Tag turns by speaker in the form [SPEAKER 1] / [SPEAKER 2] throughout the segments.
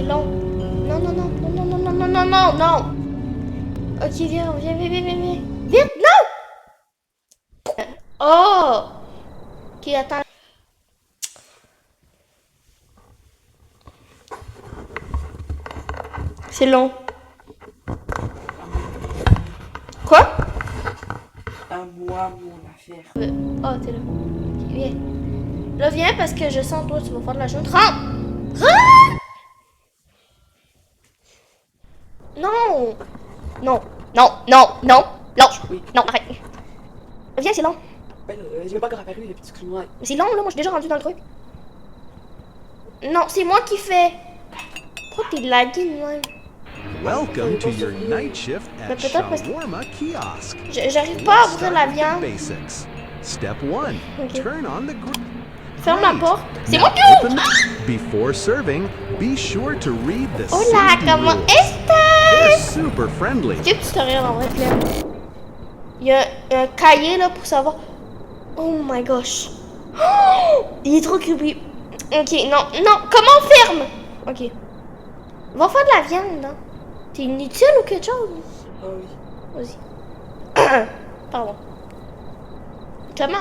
[SPEAKER 1] C'est long. Non, non, non, non, non, non, non, non, non, non, non. Ok, viens, viens, viens, viens, viens. Vite, non! Oh! Ok, attends. C'est long. Quoi?
[SPEAKER 2] À moi, mon affaire.
[SPEAKER 1] Oh, t'es là. Ok, viens. Là, viens parce que je sens, toi, tu vas faire de la chose. Rentre! Rentre! Non! Non, non, non, non, lâche!
[SPEAKER 2] Oui.
[SPEAKER 1] Non, arrête. Viens, c'est long.
[SPEAKER 2] Ben, je vais pas encore apparu, les petits clous.
[SPEAKER 1] Mais c'est long, là, moi, je suis déjà rendu dans le truc. Non, c'est moi qui fais. Pourquoi t'es lagué, moi?
[SPEAKER 3] Welcome to your night shift
[SPEAKER 1] Mais
[SPEAKER 3] at
[SPEAKER 1] peut-être parce que
[SPEAKER 3] Shawarma Kiosk.
[SPEAKER 1] j'arrive pas à
[SPEAKER 3] Let's
[SPEAKER 1] ouvrir
[SPEAKER 3] start
[SPEAKER 1] la
[SPEAKER 3] with the
[SPEAKER 1] viande.
[SPEAKER 3] basics. Step 1.
[SPEAKER 1] Ok.
[SPEAKER 3] Turn on the grill.
[SPEAKER 1] Ferme la
[SPEAKER 3] Great.
[SPEAKER 1] porte. C'est
[SPEAKER 3] Now
[SPEAKER 1] moi qui
[SPEAKER 3] open
[SPEAKER 1] ouvre!
[SPEAKER 3] the- Before serving, be sure to read the
[SPEAKER 1] Hola,
[SPEAKER 3] safety
[SPEAKER 1] comment
[SPEAKER 3] rules. They're
[SPEAKER 1] estás?
[SPEAKER 3] super friendly.
[SPEAKER 1] Est-ce que tu te regardes en vrai, Claire? Il y a un cahier là pour savoir. Oh my gosh. Oh, il est trop creepy. Ok, non, non, comment on ferme? Ok. Va faire de la viande, hein. T'es inutile ou quelque chose?
[SPEAKER 2] Ah oui.
[SPEAKER 1] Vas-y. Pardon. Comment?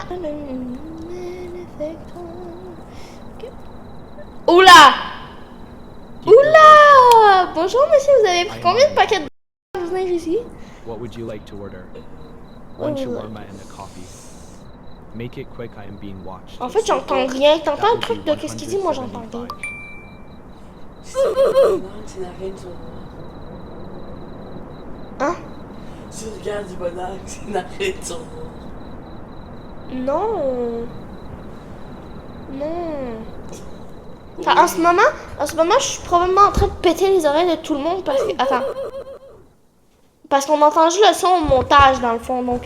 [SPEAKER 1] Ok. Oula! Oula! Bonjour monsieur, vous avez pris combien de paquets de vous venez ici?
[SPEAKER 4] What would you like to order?
[SPEAKER 1] Oh.
[SPEAKER 4] One shawarma and a coffee. Make it quick, I am being watched.
[SPEAKER 1] En fait, j'entends rien.
[SPEAKER 4] That
[SPEAKER 1] T'entends le
[SPEAKER 4] would
[SPEAKER 1] truc
[SPEAKER 4] be
[SPEAKER 1] de qu'est-ce qu'il dit? Moi, j'entends rien.
[SPEAKER 4] 175.
[SPEAKER 2] C'est la reine sur moi.
[SPEAKER 1] Hein?
[SPEAKER 2] Si tu regardes du bonheur, c'est la reine sur moi.
[SPEAKER 1] Non. Non. Enfin, en ce moment, je suis probablement en train de péter les oreilles de tout le monde parce que... Attends. Parce qu'on entend juste le son au montage, dans le fond, donc...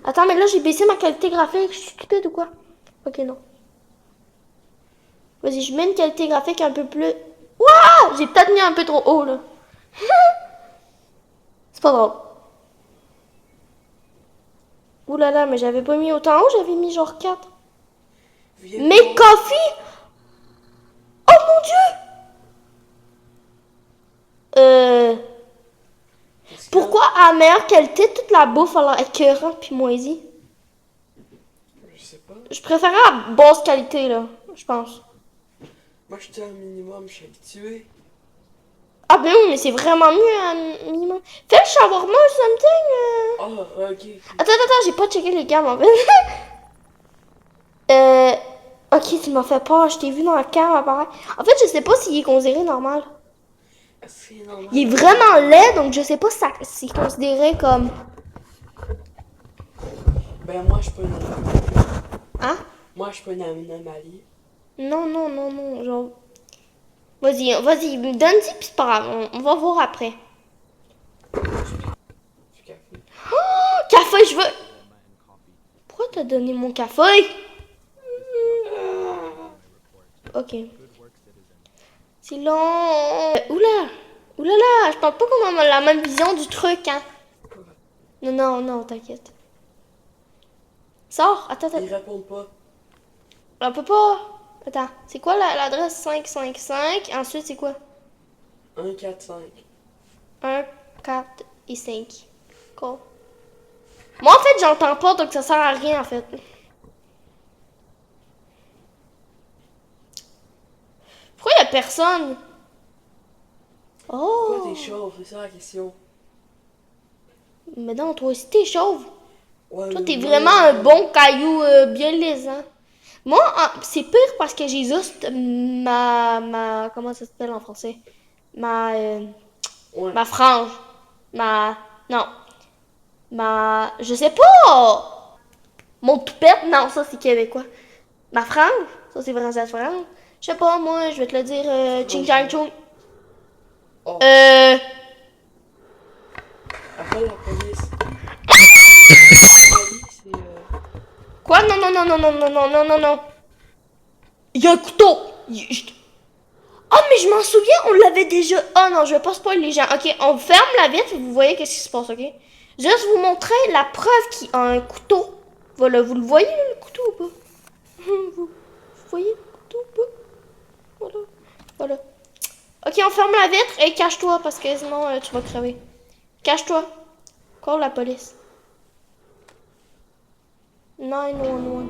[SPEAKER 1] Attends, mais là, j'ai baissé ma qualité graphique. Je suis stupide ou quoi? Ok, non. Vas-y, je mets une qualité graphique un peu plus... Wouah! J'ai peut-être mis un peu trop haut, là. C'est pas drôle. Ouh là là, mais j'avais pas mis autant haut, j'avais mis genre 4.
[SPEAKER 2] Viens
[SPEAKER 1] Mais
[SPEAKER 2] voir.
[SPEAKER 1] coffee! Oh mon dieu!
[SPEAKER 2] Parce que-
[SPEAKER 1] Pourquoi à meilleure qualité toute la bouffe a l'air écœurante puis moisie?
[SPEAKER 2] Je sais pas.
[SPEAKER 1] Je préférais à basse qualité là, je pense.
[SPEAKER 2] Moi, je suis un minimum, je suis habitué.
[SPEAKER 1] Ah ben oui, mais c'est vraiment mieux un minimum. Fais le shawarma ou something.
[SPEAKER 2] Ah, ok.
[SPEAKER 1] Attends, j'ai pas checké les gammes en fait. Ok, tu m'as fait peur, je t'ai vu dans la cam apparaître. En fait, je sais pas s'il est considéré normal.
[SPEAKER 2] C'est normal.
[SPEAKER 1] Il est vraiment laid, donc je sais pas si c'est considéré comme...
[SPEAKER 2] Ben, moi, je suis pas une anomalie.
[SPEAKER 1] Hein?
[SPEAKER 2] Moi, je suis pas une anomalie.
[SPEAKER 1] Non, genre... Vas-y, donne-y, puis c'est pas grave, on va voir après.
[SPEAKER 2] Du café.
[SPEAKER 1] Oh, café, je veux... Pourquoi t'as donné mon café? Ok. C'est long. Oulala, je pense pas qu'on a la même vision du truc, hein. Non, t'inquiète. Sors, attends.
[SPEAKER 2] Ils répondent pas.
[SPEAKER 1] On peut pas... Attends, c'est quoi l'adresse 555? Ensuite, c'est quoi?
[SPEAKER 2] 1, 4, 5.
[SPEAKER 1] 1, 4 et 5. Cool. Moi, en fait, j'entends pas, donc ça sert à rien, en fait. Pourquoi y a personne?
[SPEAKER 2] Pourquoi
[SPEAKER 1] Oh!
[SPEAKER 2] t'es chauve? C'est ça la question.
[SPEAKER 1] Mais non, toi aussi, t'es chauve.
[SPEAKER 2] Ouais,
[SPEAKER 1] Toi,
[SPEAKER 2] mais
[SPEAKER 1] t'es
[SPEAKER 2] moi,
[SPEAKER 1] vraiment un bon caillou bien lisant. Moi, c'est pire parce que j'ai juste ma... Comment ça s'appelle en français?
[SPEAKER 2] Ouais.
[SPEAKER 1] Ma frange. Non. Je sais pas! Mon toupette? Non, ça, c'est québécois. Ma frange? Ça, c'est français frange. Je sais pas, moi, je vais te le dire. Ching chang chung.
[SPEAKER 2] Oh.
[SPEAKER 1] Euh...
[SPEAKER 2] Appelle la police. La police, c'est.
[SPEAKER 1] Quoi? Non. Il y a un couteau! Oh, mais je m'en souviens, on l'avait déjà. Oh non, je vais pas spoiler les gens. Ok, on ferme la vitre et vous voyez qu'est-ce qui se passe, ok? Juste vous montrer la preuve qu'il a un couteau. Voilà, vous le voyez le couteau ou pas? Vous voyez le couteau ou pas? Voilà. Ok, Ok, on ferme la vitre et cache-toi parce que sinon tu vas crever. Cache-toi. Call la police. 911.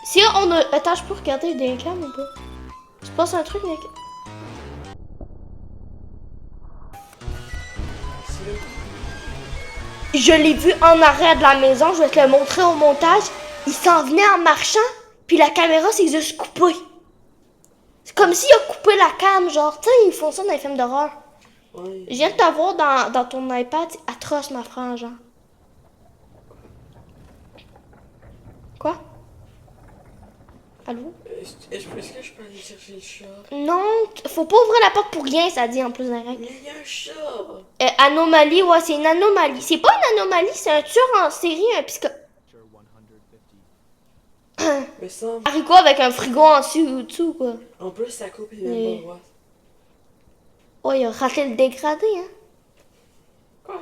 [SPEAKER 1] Si on a... Attends, je peux regarder des cams ou pas? Tu passes un truc, mec? Je l'ai vu en arrière de la maison, je vais te le montrer au montage. Il s'en venait en marchant, puis la caméra s'est juste coupée. C'est comme s'il a coupé la cam, genre, tu sais, ils font ça dans les films d'horreur.
[SPEAKER 2] Ouais.
[SPEAKER 1] Je viens de t'avoir dans ton iPad, c'est atroce, ma frange, genre. Quoi? Allô?
[SPEAKER 2] Est-ce que je peux aller chercher le chat?
[SPEAKER 1] Non, faut pas ouvrir la porte pour rien, ça dit en plus d'un règle.
[SPEAKER 2] Mais il y a un chat!
[SPEAKER 1] Anomalie, ouais, c'est une anomalie. C'est pas une anomalie, c'est un tueur en série, un psychopathe.
[SPEAKER 4] Picture 150.
[SPEAKER 2] Mais ça,
[SPEAKER 1] Haricot avec un frigo en dessous, quoi.
[SPEAKER 2] en plus, ça coupe et
[SPEAKER 1] Mais-
[SPEAKER 2] même pas voir.
[SPEAKER 1] Ouais, il a raté le dégradé, hein.
[SPEAKER 2] Quoi?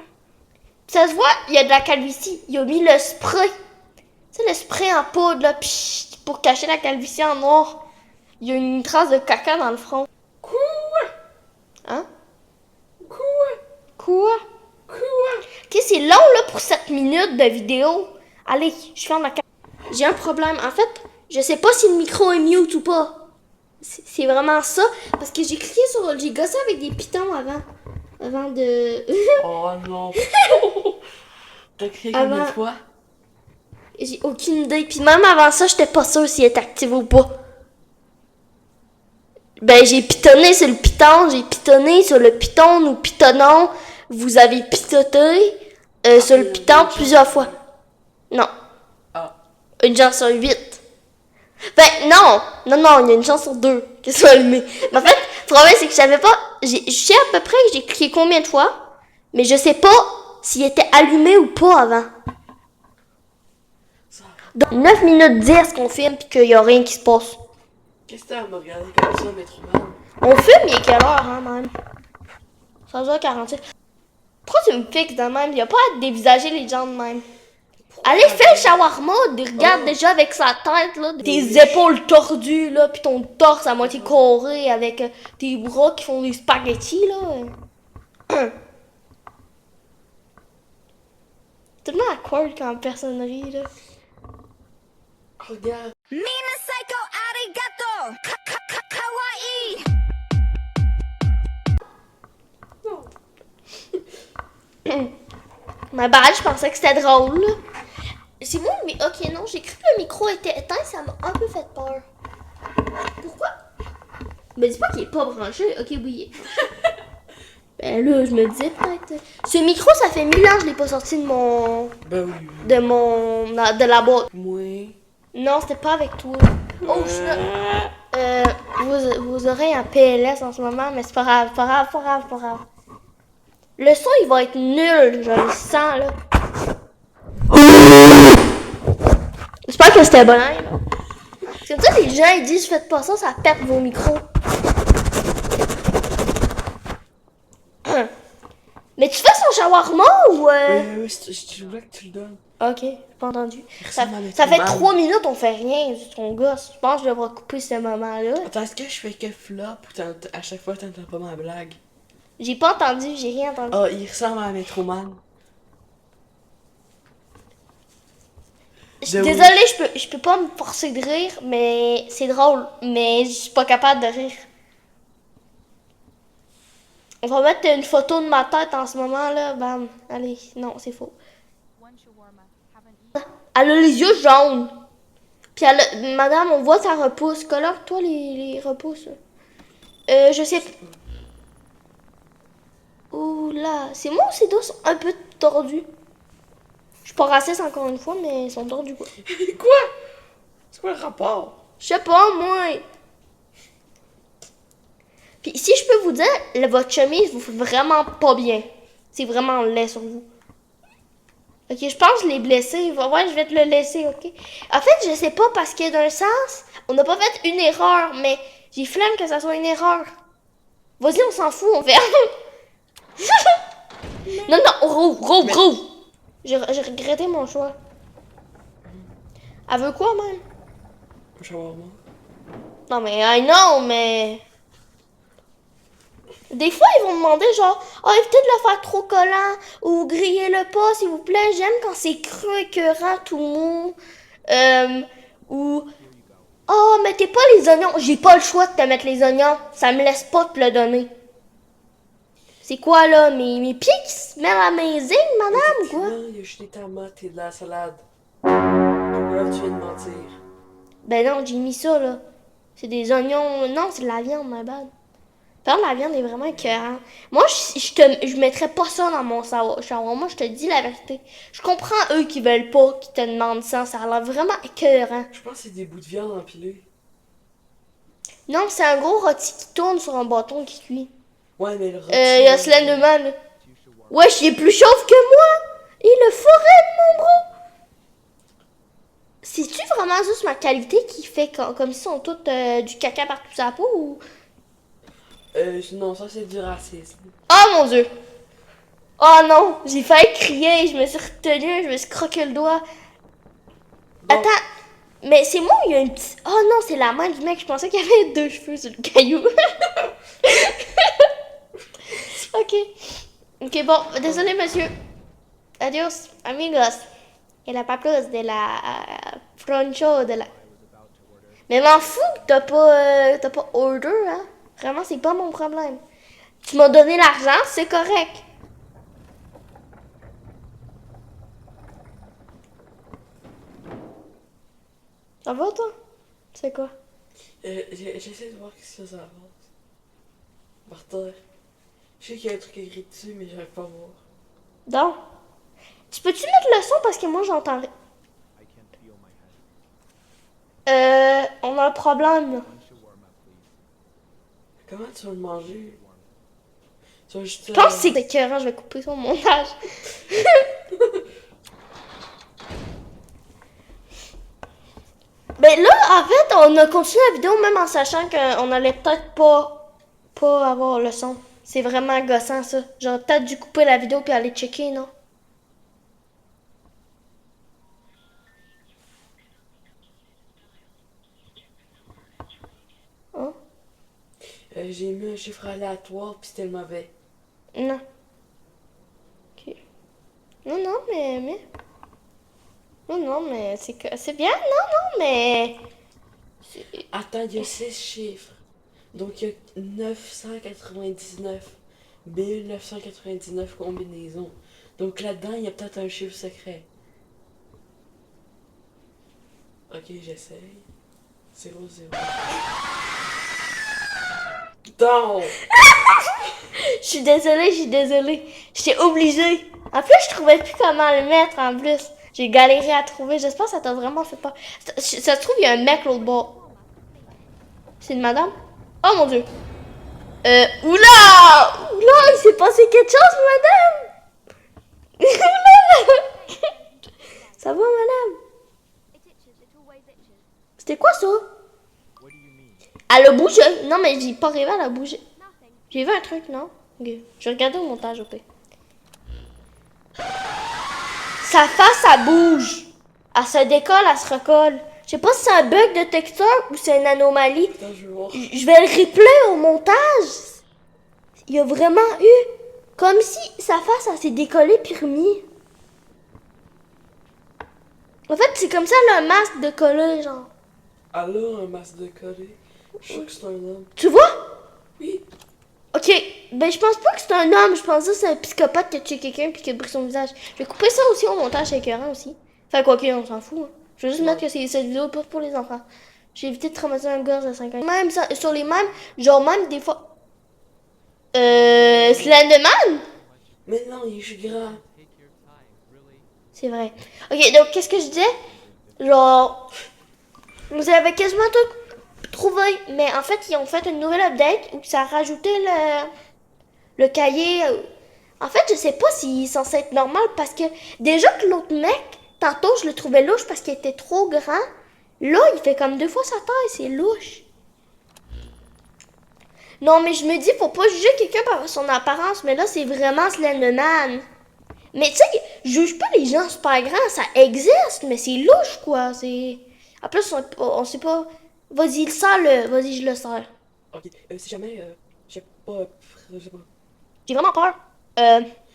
[SPEAKER 1] Ça se voit, il y a de la calvitie. Il a mis le spray. Tu sais, le spray en poudre, là, pchit, pour cacher la calvitie en noir. Il y a une trace de caca dans le front.
[SPEAKER 2] Quoi?
[SPEAKER 1] Hein?
[SPEAKER 2] Quoi?
[SPEAKER 1] Quoi?
[SPEAKER 2] Quoi?
[SPEAKER 1] Ok, c'est long, là, pour 7 minutes de vidéo. Allez, je ferme la caméra. J'ai un problème. En fait, je sais pas si le micro est mute ou pas. C'est vraiment ça. Parce que j'ai cliqué sur... J'ai gossé avec des pitons avant. Avant de...
[SPEAKER 2] Oh non! T'as crié
[SPEAKER 1] Avant-
[SPEAKER 2] combien de fois?
[SPEAKER 1] J'ai aucune idée. Puis même avant ça, j'étais pas sûre s'il était activé ou pas. Ben, j'ai pitonné sur le piton. J'ai pitonné sur le piton ou pitonnons. Vous avez pitoté sur le piton plusieurs fois. Non.
[SPEAKER 2] Ah.
[SPEAKER 1] Une chance sur 8. Ben, non, il y a une chance sur 2 qu'elle soit allumée. Mais en fait, le problème, c'est que je savais pas. Je sais à peu près que j'ai cliqué combien de fois, mais je sais pas s'il était allumé ou pas avant. Donc, 9 minutes 10 qu'on filme pis qu'il y a rien qui se passe.
[SPEAKER 2] Qu'est-ce que t'as à me regarder comme ça, Metroman?
[SPEAKER 1] On filme, il est quelle heure, hein, même? 16h46. Pourquoi tu me fixes de même? Il y a pas à dévisager les gens de même. Allez, fais le shawarma, regarde déjà avec sa tête, là, tes épaules tordues, là, pis ton torse à moitié carré avec tes bras qui font des spaghettis, là. Tellement awkward quand personne rit, là.
[SPEAKER 2] Regarde.
[SPEAKER 5] みんな最高ありがとうかわいい
[SPEAKER 1] Ma bad, je pensais que c'était drôle, là. C'est moi, mais ok, non, j'ai cru que le micro était éteint, ça m'a un peu fait peur. Pourquoi? Me dis pas qu'il est pas branché. Ok, oui. Ben là, je me disais peut-être. Ce micro, ça fait 1000 ans que je l'ai pas sorti de mon.
[SPEAKER 2] Ben oui.
[SPEAKER 1] De la boîte.
[SPEAKER 2] Moi.
[SPEAKER 1] Non, c'était pas avec toi. Oh, vos oreilles en PLS en ce moment, mais c'est pas grave, pas grave, pas grave, pas grave. Le son, il va être nul, je le sens, là. J'espère que c'était bon, là. C'est comme ça, les gens, ils disent, faites pas ça, ça pète vos micros. Mais tu fais son shawarma ou...
[SPEAKER 2] Oui, je voulais que tu le donnes.
[SPEAKER 1] Ok, j'ai pas entendu. Ça
[SPEAKER 2] ressemble à
[SPEAKER 1] fait
[SPEAKER 2] Metroman.
[SPEAKER 1] 3 minutes, on fait rien, c'est ton gosse. Je pense que je devrais couper ce moment-là.
[SPEAKER 2] Attends, est-ce que je fais que flop ou à chaque fois t'entends pas ma blague?
[SPEAKER 1] J'ai pas entendu, j'ai rien entendu.
[SPEAKER 2] Ah, il ressemble à Metroman.
[SPEAKER 1] Je suis désolée, je peux pas me forcer de rire, mais c'est drôle. Mais je suis pas capable de rire. On va mettre une photo de ma tête en ce moment là, bam. Allez, non, c'est faux. Elle a les yeux jaunes. Puis elle a... Madame, on voit sa repousse. Colore-toi les repousses. Je sais pas. Ouh là, c'est moi ou ces dos sont un peu tordus? Je suis pas raciste encore une fois, mais ils sont tordus quoi.
[SPEAKER 2] Quoi? C'est quoi le rapport?
[SPEAKER 1] Je sais pas, moi. Puis si je peux vous dire, votre chemise vous fait vraiment pas bien. C'est vraiment laid sur vous. Ok, je pense que je l'ai blessé. Ouais, je vais te le laisser, ok? En fait, je sais pas parce que d'un sens, on n'a pas fait une erreur, mais j'ai flemme que ça soit une erreur. Vas-y, on s'en fout, on ferme. Non, rouvre. J'ai regretté mon choix. Elle veut quoi, même?
[SPEAKER 2] Un shawarma.
[SPEAKER 1] Non, mais I know, mais. Des fois, ils vont demander genre, oh, évitez de le faire trop collant ou grillez-le pas, s'il vous plaît. J'aime quand c'est cru, écœurant, tout mou. Ou, oh, mettez pas les oignons. J'ai pas le choix de te mettre les oignons. Ça me laisse pas te le donner. C'est quoi là, mes pieds qui se mettent amazing, madame, ou quoi?
[SPEAKER 2] Effectivement, il y a juste des tomates et de la salade. Là, tu viens de mentir.
[SPEAKER 1] Ben non, j'ai mis ça là. C'est des oignons. Non, c'est de la viande, my bad. Par contre, la viande est vraiment écœurante. Moi, je mettrais pas ça dans mon shawarma, je te dis la vérité. Je comprends eux qui veulent pas, qui te demandent ça. Ça a l'air vraiment écœurant.
[SPEAKER 2] Je pense que c'est des bouts de viande empilés.
[SPEAKER 1] Non, c'est un gros rôti qui tourne sur un bâton qui cuit.
[SPEAKER 2] Ouais, mais le rôti...
[SPEAKER 1] Il y a Slenderman. Là. Wesh, il est plus chauve que moi. Il le forêt, mon bro. C'est-tu vraiment juste ma qualité qui fait comme si on toutes du caca partout sur la peau ou...
[SPEAKER 2] Non, ça c'est du racisme.
[SPEAKER 1] Oh mon dieu! Oh non! J'ai failli crier, je me suis retenue, je me suis croqué le doigt.
[SPEAKER 2] Bon.
[SPEAKER 1] Attends, mais c'est moi ou il y a une petite... Oh non, c'est la main du mec, je pensais qu'il y avait 2 cheveux sur le caillou. Ok. Ok, bon, désolé monsieur. Adios, amigos. Et la paplos de la Froncho de la... Mais m'en fous que t'as pas order, hein? Vraiment, c'est pas mon problème. Tu m'as donné l'argent, c'est correct. Ça va, toi? C'est quoi?
[SPEAKER 2] J'essaie de voir ce que ça avance. Par terre. Je sais qu'il y a un truc écrit dessus, mais j'arrive pas à voir.
[SPEAKER 1] Donc, tu peux-tu mettre le son parce que moi, j'entends rien.
[SPEAKER 4] I can't feel my head.
[SPEAKER 1] On a un problème, là.
[SPEAKER 4] One shawarma, please.
[SPEAKER 2] Comment tu vas le manger? Tu vas juste...
[SPEAKER 1] Je pense que c'est écœurant, je vais couper son montage. Ben là, en fait, on a continué la vidéo même en sachant qu'on allait peut-être pas avoir le son. C'est vraiment gossant, ça. J'aurais peut-être dû couper la vidéo puis aller checker, non? Hein?
[SPEAKER 2] J'ai mis un chiffre aléatoire, puis c'était le mauvais.
[SPEAKER 1] Non. Ok. Non, mais... Non, mais c'est bien, non, mais...
[SPEAKER 2] Attends, il y a 6 chiffres. Donc il y a 999. 1999 combinaisons. Donc là-dedans, il y a peut-être un chiffre secret. Ok, j'essaye. 0, 0. Donc!
[SPEAKER 1] Je suis désolée. J'étais obligée. En plus, je trouvais plus comment le mettre, en plus. J'ai galéré à trouver. J'espère que ça t'a vraiment fait peur. Ça se trouve, il y a un mec l'autre bord. C'est une madame? Oh mon dieu. Oula! Il s'est passé quelque chose, madame! Oula! Ça va, madame? C'était quoi ça?
[SPEAKER 4] What do you mean?
[SPEAKER 1] Elle a bougé. Non, mais j'ai pas rêvé, elle a bougé. J'ai vu un truc, non? Ok. Je vais regarder au montage, au pire. Sa face, elle bouge. Elle se décolle, elle se recolle. Je sais pas si c'est un bug de texture ou c'est une anomalie.
[SPEAKER 2] Attends, je vais voir.
[SPEAKER 1] Je vais le replay au montage. Il y a vraiment eu... Comme si sa face, elle s'est décollée puis remis. En fait, c'est comme ça, le masque de coller, genre.
[SPEAKER 2] Elle a un masque de collé. Je suis sûr que c'est un homme.
[SPEAKER 1] Tu vois?
[SPEAKER 2] Oui.
[SPEAKER 1] Ok, ben je pense pas que c'est un homme, je pense que c'est un psychopathe qui a tué quelqu'un puis qui a pris son visage. Je vais couper ça aussi au montage, c'est écœurant aussi. Enfin, quoi qu'il, on s'en fout. Hein. Je veux juste mettre que c'est cette vidéo pour les enfants. J'ai évité de traumatiser un gosse de 5 ans. Même ça, sur les mêmes, genre même des fois... Slenderman?
[SPEAKER 2] Mais non, il est juste grand.
[SPEAKER 4] Take your time, really.
[SPEAKER 1] C'est vrai. Ok, donc qu'est-ce que je disais? Genre... Vous avez quasiment tout trouvé, mais en fait, ils ont fait une nouvelle update où ça a rajouté le cahier. En fait, je sais pas s'il est censé être normal parce que déjà que l'autre mec, tantôt, je le trouvais louche parce qu'il était trop grand. Là, il fait comme 2 fois sa taille, c'est louche. Non, mais je me dis, faut pas juger quelqu'un par son apparence, mais là, c'est vraiment Slenderman. Mais tu sais, je juge pas les gens super grands, ça existe, mais c'est louche, quoi. C'est... En plus, on sait pas. Vas-y, sers-le. Vas-y, je le sers.
[SPEAKER 2] Ok, si jamais, je sais pas, je sais pas.
[SPEAKER 1] J'ai vraiment peur.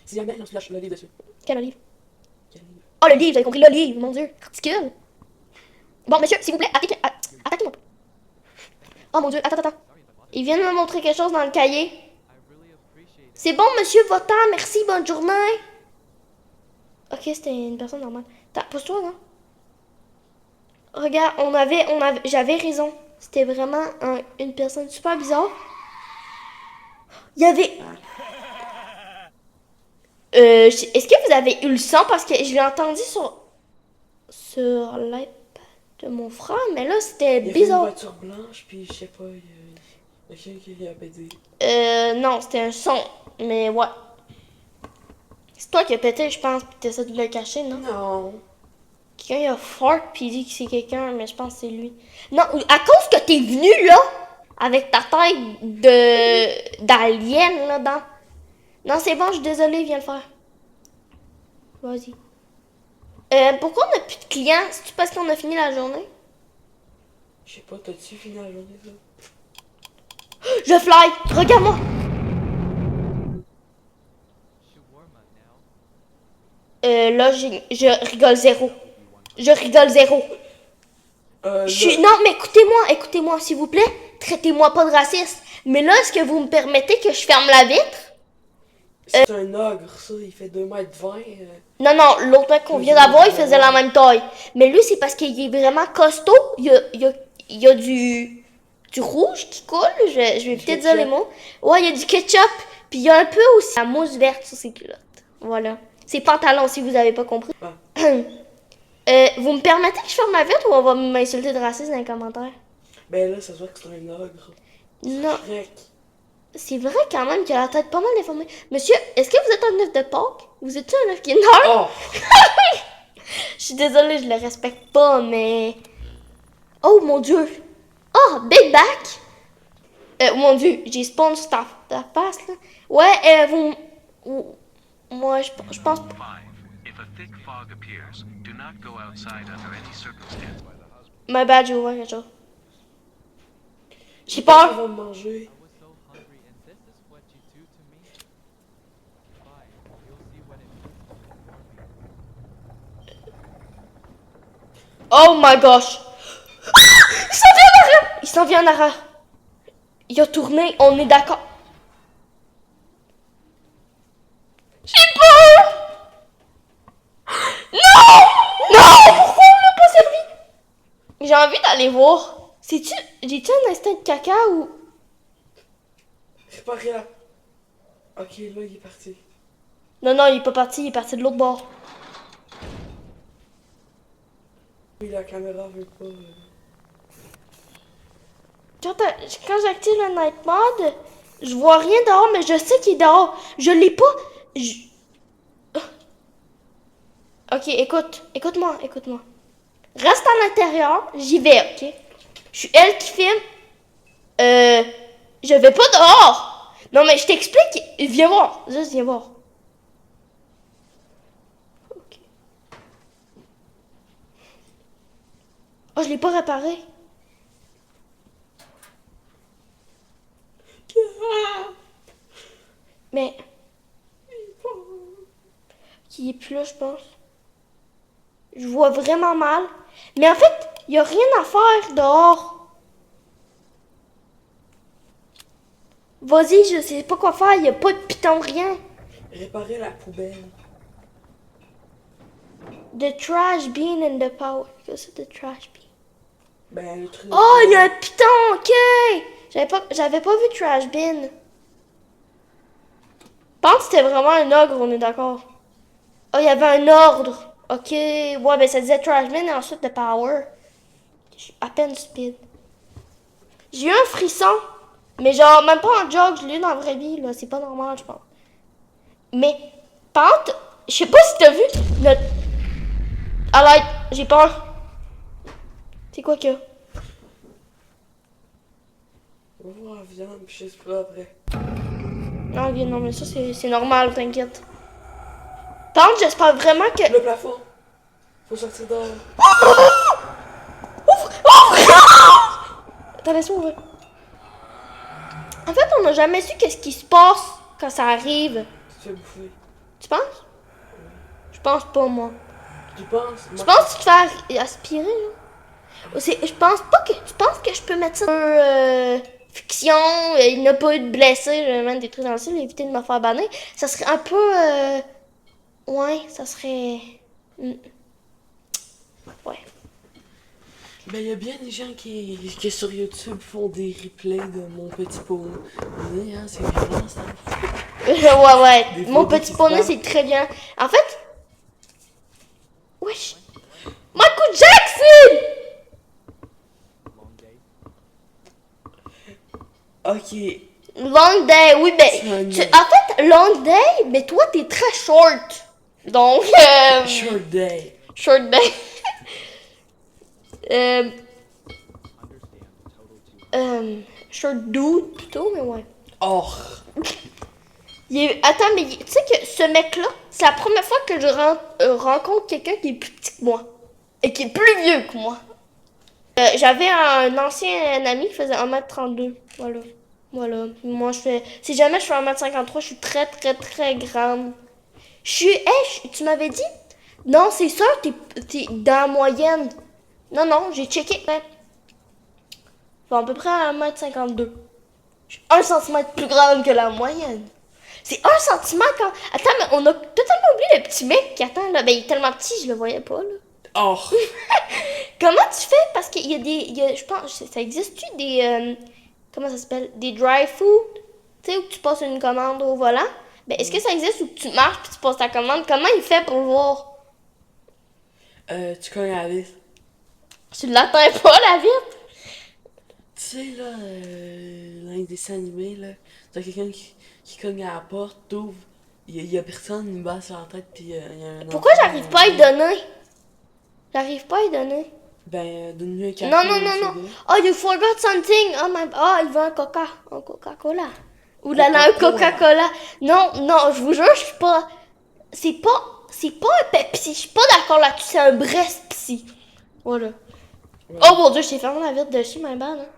[SPEAKER 2] Si jamais, non, lâche le livre dessus.
[SPEAKER 1] Quel livre?
[SPEAKER 2] Quel livre?
[SPEAKER 1] Oh, le livre, j'avais compris le livre, mon dieu. Ridicule. Bon, monsieur, s'il vous plaît, attaquez-moi. Oh mon dieu, attends. Il vient de me montrer quelque chose dans le cahier. C'est bon, monsieur, votant, merci, bonne journée. Ok, c'était une personne normale. Attends, pose-toi, là. Regarde, j'avais raison. C'était vraiment une personne super bizarre. Il y avait... est-ce que vous avez eu le son? Parce que je l'ai entendu sur l'iPad de mon frère, mais là, c'était
[SPEAKER 2] Il y avait une
[SPEAKER 1] bizarre.
[SPEAKER 2] voiture blanche, puis je sais pas, il y a quelqu'un qui a pété.
[SPEAKER 1] Non, c'était un son. Mais ouais. C'est toi qui as pété, je pense, pis t'essaies de le cacher, non?
[SPEAKER 2] Non.
[SPEAKER 1] Quelqu'un a fort pis il dit que c'est quelqu'un, mais je pense que c'est lui. Non, à cause que t'es venu là, avec ta tête d'alien là dedans. Non, c'est bon, je suis désolée, viens le faire. Vas-y. Pourquoi on n'a plus de clients? C'est-tu parce qu'on a fini la journée?
[SPEAKER 2] Je sais pas, t'as-tu fini la journée, là?
[SPEAKER 1] Je fly! Regarde-moi! Là, je rigole zéro. Je rigole zéro. Non, mais écoutez-moi, s'il vous plaît. Traitez-moi pas de raciste. Mais là, est-ce que vous me permettez que je ferme la vitre?
[SPEAKER 2] C'est un ogre, ça, il fait 2,20 m.
[SPEAKER 1] Non, l'autre mec qu'on vient d'avoir, il faisait la même taille. Mais lui, c'est parce qu'il est vraiment costaud. Il y a du rouge qui coule. Je vais peut-être dire les mots. Ouais, il y a du ketchup. Puis il y a un peu aussi la mousse verte sur ses culottes. Voilà. Ses pantalons, si vous avez pas compris.
[SPEAKER 2] Ah.
[SPEAKER 1] Vous me permettez que je ferme la vitre ou on va m'insulter de raciste dans les commentaires?
[SPEAKER 2] Ben là, ça se voit que c'est un ogre.
[SPEAKER 1] Non.
[SPEAKER 2] Shrek.
[SPEAKER 1] C'est vrai quand même qu'il a la tête pas mal déformée. Monsieur, est-ce que vous êtes un œuf de Pâques? Vous êtes un œuf Kinder?
[SPEAKER 2] Oh!
[SPEAKER 1] Je suis désolée, je le respecte pas, mais... Oh mon dieu! Oh, Big Back! Mon dieu, j'ai spawn sur ta face, là. Ouais, moi, je pense...
[SPEAKER 6] 5. If a thick fog appears, do not go outside under any circumstance.
[SPEAKER 1] My bad, j'ai ouvert quelque chose. J'ai
[SPEAKER 2] Il
[SPEAKER 1] peur!
[SPEAKER 2] va me manger.
[SPEAKER 1] Oh my gosh! Ah! Il s'en vient en arrière! Il s'en vient en arrière. Il a tourné, on est d'accord. J'ai peur! Non! Non! Pourquoi on l'a pas servi? J'ai envie d'aller voir. J'ai-tu un instinct de caca ou...
[SPEAKER 2] Réparer là. Ok, là, il est parti.
[SPEAKER 1] Non, il est pas parti, il est parti de l'autre bord.
[SPEAKER 2] Oui, la caméra veut pas.
[SPEAKER 1] Quand j'active le night mode, je vois rien dehors, mais je sais qu'il est dehors. Je l'ai pas... Ok, écoute-moi. Reste à l'intérieur, j'y vais, ok? Je suis elle qui filme. Je vais pas dehors. Non, mais je t'explique. Viens voir. Juste viens voir. Ok. Oh, je l'ai pas réparé. Mais... Qui est plus là, je pense. Je vois vraiment mal. Mais en fait, il n'y a rien à faire dehors. Vas-y, je sais pas quoi faire. Il n'y a pas de piton, rien.
[SPEAKER 2] Réparer la poubelle.
[SPEAKER 1] The trash bin and the power. Qu'est-ce que c'est the trash bin?
[SPEAKER 2] Ben, le truc.
[SPEAKER 1] Oh, il y a un piton, ok! J'avais pas vu trash bin. Je pense que c'était vraiment un ogre, on est d'accord. Oh, il y avait un ordre. Ok, ouais, ben ça disait trash bin et ensuite the power. Je suis à peine stupide. J'ai eu un frisson. Mais genre, même pas en joke, je l'ai eu dans la vraie vie, là. C'est pas normal, je pense. Mais, par contre, je sais pas si t'as vu notre... Alright, j'ai peur. C'est quoi qu'il y a?
[SPEAKER 2] On va voir la viande, puis je sais pas après.
[SPEAKER 1] Non, ok, non, mais ça, c'est normal, t'inquiète. Par contre, j'espère vraiment que...
[SPEAKER 2] Le plafond. Faut sortir dehors.
[SPEAKER 1] Ouvre! fallait sauver. En fait, on n'a jamais su qu'est-ce qui se passe quand ça arrive.
[SPEAKER 2] Tu te fais bouffer.
[SPEAKER 1] Tu penses? Je pense pas, moi.
[SPEAKER 2] Tu penses?
[SPEAKER 1] Tu penses que tu te fais aspirer, là? Je pense pas que... Je pense que je peux mettre ça fiction, il n'a pas eu de blessés, je vais mettre des trucs dans le ciel, éviter de me faire bannir. Ça serait un peu... Ouais, ça serait... Ouais.
[SPEAKER 2] Ben, il y a bien des gens qui sur YouTube font des replays de Mon Petit Poney, hein, c'est violent, ça.
[SPEAKER 1] ouais.
[SPEAKER 2] Des
[SPEAKER 1] Mon
[SPEAKER 2] photos
[SPEAKER 1] petit
[SPEAKER 2] qui
[SPEAKER 1] poney,
[SPEAKER 2] se
[SPEAKER 1] c'est très bien. En fait... Wesh. Michael Jackson!
[SPEAKER 2] Ok.
[SPEAKER 1] Long day, oui, ben... En fait, long day, mais toi, t'es très short. Donc...
[SPEAKER 2] Short day.
[SPEAKER 1] Short day. Short dude, plutôt, mais ouais.
[SPEAKER 2] Oh.
[SPEAKER 1] Attends, mais tu sais que ce mec-là, c'est la première fois que je rencontre quelqu'un qui est plus petit que moi. Et qui est plus vieux que moi. J'avais un ancien ami qui faisait 1m32. Voilà. Moi, je fais... Si jamais je fais 1m53, je suis très, très, très grande. Tu m'avais dit? Non, c'est sûr, t'es dans la moyenne. Non, j'ai checké. Ouais. Enfin, à peu près 1m52. Je suis 1 cm plus grande que la moyenne. C'est 1 cm quand... Attends, mais on a totalement oublié le petit mec qui attend, là. Ben, il est tellement petit, je le voyais pas, là.
[SPEAKER 2] Oh.
[SPEAKER 1] Comment tu fais? Parce qu'il y a des... je pense, ça existe-tu des... comment ça s'appelle? Des dry food? Tu sais, où tu passes une commande au volant? Ben, est-ce que ça existe où tu marches puis tu passes ta commande? Comment il fait pour voir?
[SPEAKER 2] Tu cognes à la vis.
[SPEAKER 1] Tu l'atteins pas, la vitre?
[SPEAKER 2] Tu sais, là, dans les dessins animés, là, t'as quelqu'un qui cogne à la porte, t'ouvres, il y a personne, il me bat sur la tête, puis il y a un
[SPEAKER 1] Pourquoi
[SPEAKER 2] enfant,
[SPEAKER 1] j'arrive pas à y donner? J'arrive pas à y donner.
[SPEAKER 2] Ben, donne-lui un café.
[SPEAKER 1] Non.
[SPEAKER 2] un soda.
[SPEAKER 1] Oh, you forgot something. Oh, il veut un Coca-Cola. Ou là, un Coca-Cola. Non, je vous jure, je suis pas... C'est pas un Pepsi. Je suis pas d'accord là-dessus. C'est un Brest-Psi. Voilà.
[SPEAKER 2] Ouais.
[SPEAKER 1] Oh mon Dieu, je t'ai fermé la vitre dessus, ma balle.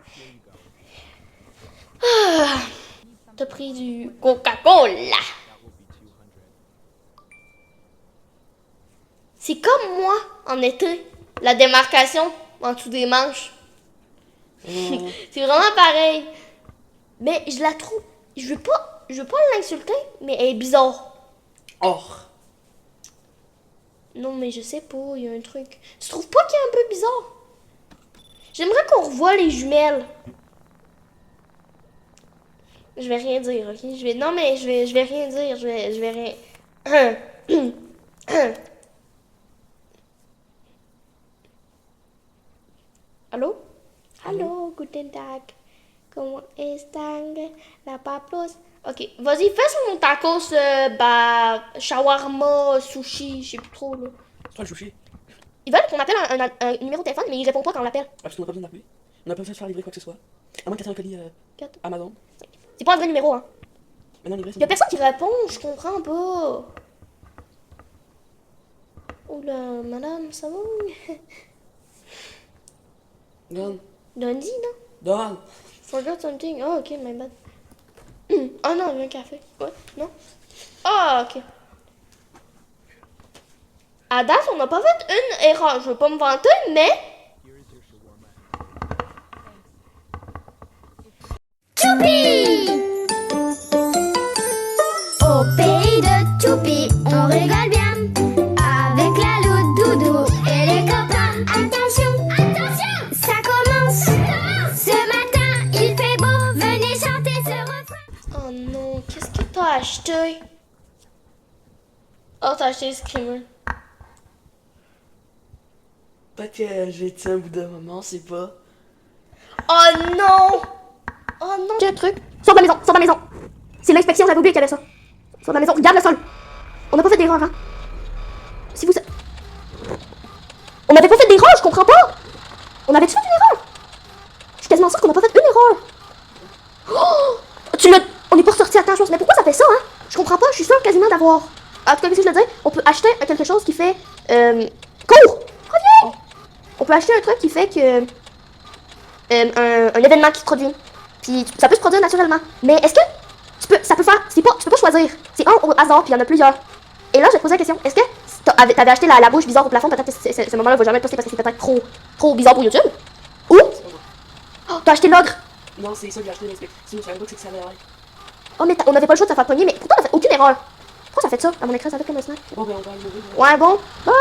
[SPEAKER 1] Ah, t'as pris du Coca-Cola. C'est comme moi, en été. La démarcation en dessous des manches. C'est vraiment pareil. Mais je la trouve... Je veux pas l'insulter, mais elle est bizarre.
[SPEAKER 2] Oh.
[SPEAKER 1] Non, mais je sais pas, il y a un truc. Tu trouves pas qu'il est un peu bizarre? J'aimerais qu'on revoie les jumelles. Je vais rien dire, ok? Non, mais je vais rien dire. Je vais rien... Allô? Allô, guten Tag. Comment están la paplos? Ok, vas-y, fais sur mon tacos, shawarma, sushi, je sais plus trop, là.
[SPEAKER 2] C'est toi le chouchi.
[SPEAKER 1] Ils veulent qu'on appelle un numéro de téléphone, mais ils répondent pas quand on l'appelle.
[SPEAKER 2] Ah, parce qu'on n'a pas besoin d'appeler. On n'a pas besoin de faire livrer quoi que ce soit. À moins que t'aies un colis Amazon.
[SPEAKER 1] C'est pas un vrai numéro, hein.
[SPEAKER 2] Maintenant, livrer, c'est
[SPEAKER 1] Y'a personne qui répond, je comprends pas. Oula, madame, ça va?
[SPEAKER 2] Donne.
[SPEAKER 1] Lundi, non?
[SPEAKER 2] Donne.
[SPEAKER 1] Forgot something. Oh, ok, my bad. Oh non, il y a un café. What? Non? Ah, ok. À date, on n'a pas fait une erreur. Je veux pas me vanter, mais...
[SPEAKER 5] Choupi! Au pays de Choupi, on rigole bien avec la loupe Doudou et les copains. Attention, ça commence. Ce matin, il fait beau, venez chanter ce refrain.
[SPEAKER 1] Oh non, qu'est-ce que t'as acheté? Oh, t'as acheté le screamer.
[SPEAKER 2] Peut-être que j'ai été un bout de moment, on sait pas.
[SPEAKER 1] Oh non! Oh non! J'ai un truc. Sors de la maison, C'est l'inspection, j'avais oublié qu'il y avait ça. Sors de la maison, regarde le sol. On n'a pas fait d'erreur, hein. Si vous... On n'avait pas fait d'erreur, je comprends pas. On avait-tu fait une erreur? Je suis quasiment sûre qu'on n'a pas fait une erreur. Oh! On n'est pas ressorti à temps, je pense. Mais pourquoi ça fait ça, hein? Je comprends pas, je suis sûre quasiment d'avoir... En tout cas, qu'est-ce que je veux dire? On peut acheter quelque chose qui fait... Cours! Reviens! On peut acheter un truc qui fait que... un événement qui se produit. Puis ça peut se produire naturellement. Mais est-ce que ça peut faire, tu peux pas choisir. C'est un au hasard, puis il y en a plusieurs. Et là, je vais te poser la question, est-ce que t'avais acheté la bouche bizarre au plafond, peut-être que ce moment-là va jamais être posté parce que c'est peut-être trop bizarre pour YouTube? Ou t'as acheté l'ogre?
[SPEAKER 2] Non, c'est ça que j'ai acheté, mais sinon je savais pas que ça allait être.
[SPEAKER 1] Oh, mais on avait pas le choix de se faire pogner, mais pourtant on a fait aucune erreur. Pourquoi ça fait ça à mon écran, ça fait comme un snack?
[SPEAKER 2] Bon, ben on va aller mourir.
[SPEAKER 1] Ouais, bon. Bye!